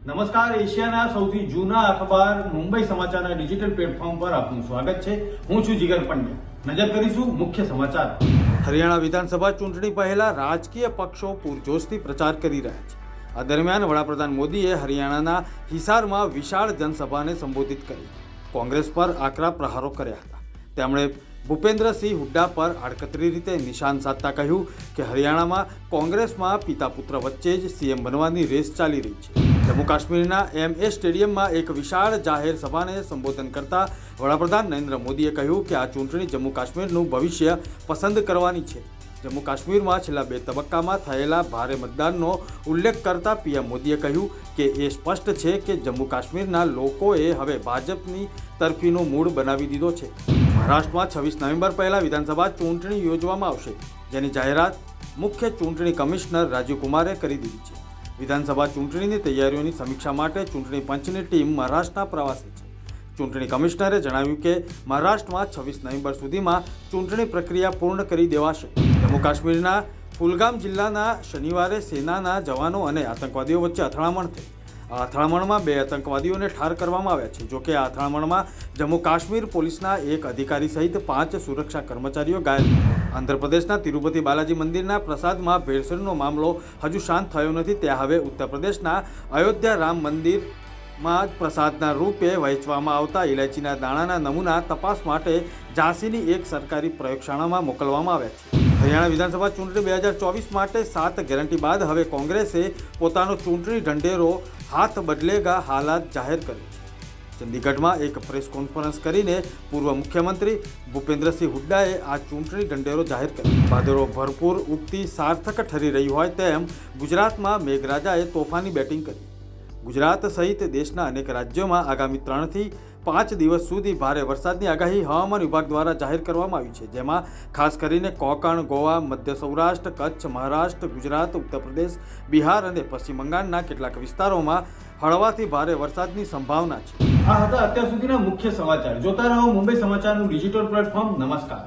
નમસ્કાર, એશિયાના સૌથી જૂના અખબાર મુંબઈ સમાચારના ડિજિટલ પ્લેટફોર્મ પર આપનું સ્વાગત છે। હું છું જીગર પંડ્યા। નજર કરીશું મુખ્ય સમાચાર। હરિયાણા વિધાનસભા ચૂંટણી પહેલા રાજકીય પક્ષો પૂરજોશથી પ્રચાર કરી રહ્યા છે। આ દરમિયાન વડાપ્રધાન મોદીએ હરિયાણાના હિસારમાં વિશાળ જનસભાને સંબોધિત કરી કોંગ્રેસ પર આકરા પ્રહારો કર્યા હતા। તેમણે ભૂપેન્દ્રસિંહ હુડ્ડા પર આડકતરી રીતે નિશાન સાધતા કહ્યું કે હરિયાણામાં કોંગ્રેસમાં પિતા પુત્ર વચ્ચે જ સીએમ બનવાની રેસ ચાલી રહી છે। જમ્મુ કાશ્મીરના MS સ્ટેડિયમમાં એક વિશાળ જાહેર સભાને સંબોધન કરતા વડાપ્રધાન નરેન્દ્ર મોદીએ કહ્યું કે આ ચૂંટણી જમ્મુ કાશ્મીરનું ભવિષ્ય પસંદ કરવાની છે। જમ્મુ કાશ્મીરમાં છેલ્લા 2 તબક્કામાં થયેલા ભારે મતદાનનો ઉલ્લેખ કરતા PM મોદીએ કહ્યું કે એ સ્પષ્ટ છે કે જમ્મુ કાશ્મીરના લોકોએ હવે ભાજપની તરફીનો મૂળ બનાવી દીધો છે। મહારાષ્ટ્રમાં 26 નવેમ્બર પહેલા વિધાનસભા ચૂંટણી યોજવામાં આવશે, જેની જાહેરાત મુખ્ય ચૂંટણી કમિશનર રાજીવ કુમારે કરી દીધી છે। વિધાનસભા ચૂંટણીની તૈયારીઓની સમીક્ષા માટે ચૂંટણી પંચની ટીમ મહારાષ્ટ્રના પ્રવાસે છે। ચૂંટણી કમિશનરે જણાવ્યું કે મહારાષ્ટ્રમાં 26 નવેમ્બર સુધીમાં ચૂંટણી પ્રક્રિયા પૂર્ણ કરી દેવાશે। જમ્મુ કાશ્મીરના કુલગામ જિલ્લાના શનિવારે સેનાના જવાનો અને આતંકવાદીઓ વચ્ચે અથડામણ થઈ। આ અથડામણમાં 2 આતંકવાદીઓને ઠાર કરવામાં આવ્યા છે। જોકે આ અથડામણમાં જમ્મુ કાશ્મીર પોલીસના એક અધિકારી સહિત 5 સુરક્ષા કર્મચારીઓ ઘાયલ થયા। આંધ્રપ્રદેશના તિરુપતિ બાલાજી મંદિરના પ્રસાદમાં ભેળસેળનો મામલો હજુ શાંત થયો નથી, ત્યાં હવે ઉત્તર પ્રદેશના અયોધ્યા રામ મંદિરમાં પ્રસાદના રૂપે વહેંચવામાં આવતા ઇલાયચીના દાણાના નમૂના તપાસ માટે ઝાંસીની એક સરકારી પ્રયોગશાળામાં મોકલવામાં આવ્યા છે। હરિયાણા વિધાનસભા ચૂંટણી 2024 માટે 7 ગેરંટી બાદ હવે કોંગ્રેસે પોતાનો ચૂંટણી ઢંઢેરો હાથ બદલેગા હાલાત જાહેર કર્યો છે। ચંદીગઢમાં એક પ્રેસ કોન્ફરન્સ કરીને પૂર્વ મુખ્યમંત્રી ભૂપેન્દ્રસિંહ હુડ્ડાએ આ ચૂંટણી ઢંઢેરો જાહેર કર્યો। વાદળો ભરપૂર ઉગતી સાર્થક ઠરી રહી હોય તેમ ગુજરાતમાં મેઘરાજાએ તોફાની બેટિંગ કરી। ગુજરાત સહિત દેશના અનેક રાજ્યોમાં આગામી 3 થી 5 દિવસ સુધી ભારે વરસાદની આગાહી હવામાન વિભાગ દ્વારા જાહેર કરવામાં આવી છે, જેમાં ખાસ કરીને કોંકણ, ગોવા, મધ્ય સૌરાષ્ટ્ર, કચ્છ, મહારાષ્ટ્ર, ગુજરાત, ઉત્તર પ્રદેશ, બિહાર અને પશ્ચિમ બંગાળના કેટલાક વિસ્તારોમાં હળવાથી ભારે વરસાદની સંભાવના છે। આ હતા અત્યાર સુધીના મુખ્ય સમાચાર। જોતા રહો મુંબઈ સમાચારનું ડિજિટલ પ્લેટફોર્મ। નમસ્કાર।